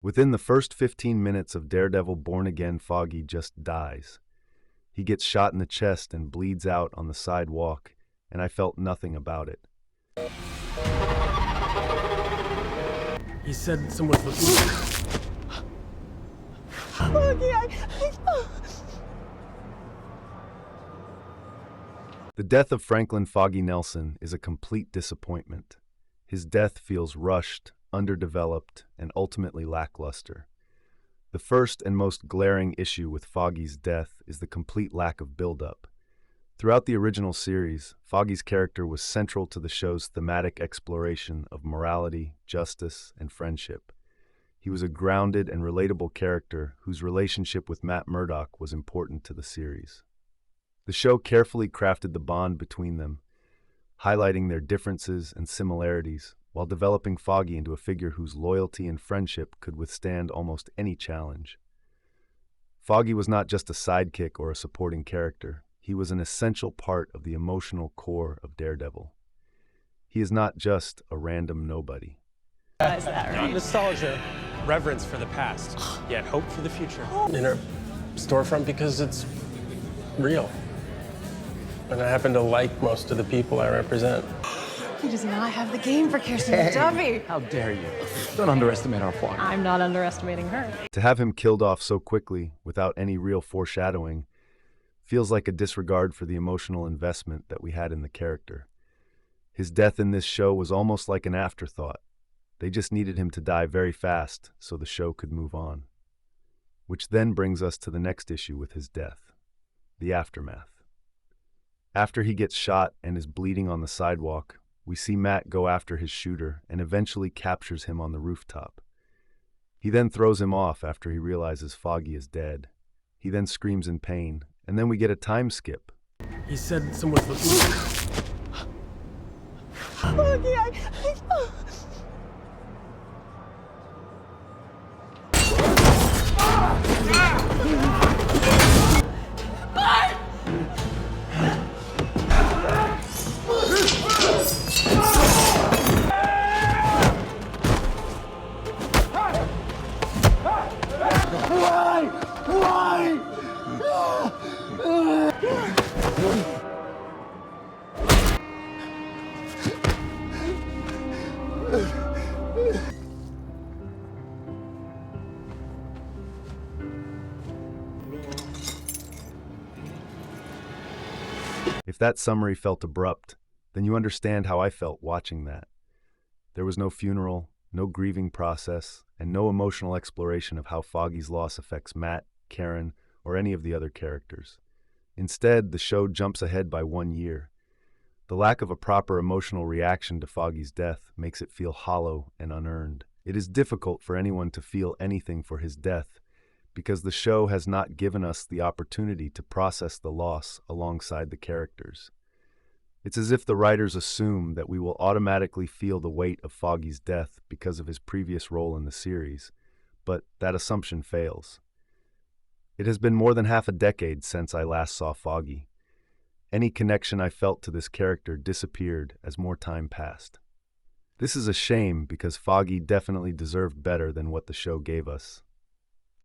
Within the first 15 minutes of Daredevil Born Again, Foggy just dies. He gets shot in the chest and bleeds out on the sidewalk, and I felt nothing about it. He said someone's looking. Foggy, The death of Franklin Foggy Nelson is a complete disappointment. His death feels rushed, underdeveloped, and ultimately lackluster. The first and most glaring issue with Foggy's death is the complete lack of build-up. Throughout the original series, Foggy's character was central to the show's thematic exploration of morality, justice, and friendship. He was a grounded and relatable character whose relationship with Matt Murdock was important to the series. The show carefully crafted the bond between them, highlighting their differences and similarities, while developing Foggy into a figure whose loyalty and friendship could withstand almost any challenge. Foggy was not just a sidekick or a supporting character. He was an essential part of the emotional core of Daredevil. He is not just a random nobody. Is that right? Nostalgia, reverence for the past, yet hope for the future. In our storefront because it's real. And I happen to like most of the people I represent. He does not have the game for Kirsten McDuffie. How dare you? Don't underestimate our Foggy. I'm not underestimating her. To have him killed off so quickly, without any real foreshadowing, feels like a disregard for the emotional investment that we had in the character. His death in this show was almost like an afterthought. They just needed him to die very fast so the show could move on. Which then brings us to the next issue with his death, the aftermath. After he gets shot and is bleeding on the sidewalk, we see Matt go after his shooter and eventually captures him on the rooftop. He then throws him off after he realizes Foggy is dead. He then screams in pain, and then we get a time skip. He said someone's looking. Foggy, If that summary felt abrupt, then you understand how I felt watching that. There was no funeral, no grieving process, and no emotional exploration of how Foggy's loss affects Matt, Karen, or any of the other characters. Instead, the show jumps ahead by 1 year. The lack of a proper emotional reaction to Foggy's death makes it feel hollow and unearned. It is difficult for anyone to feel anything for his death, because the show has not given us the opportunity to process the loss alongside the characters. It's as if the writers assume that we will automatically feel the weight of Foggy's death because of his previous role in the series, but that assumption fails. It has been more than half a decade since I last saw Foggy. Any connection I felt to this character disappeared as more time passed. This is a shame because Foggy definitely deserved better than what the show gave us.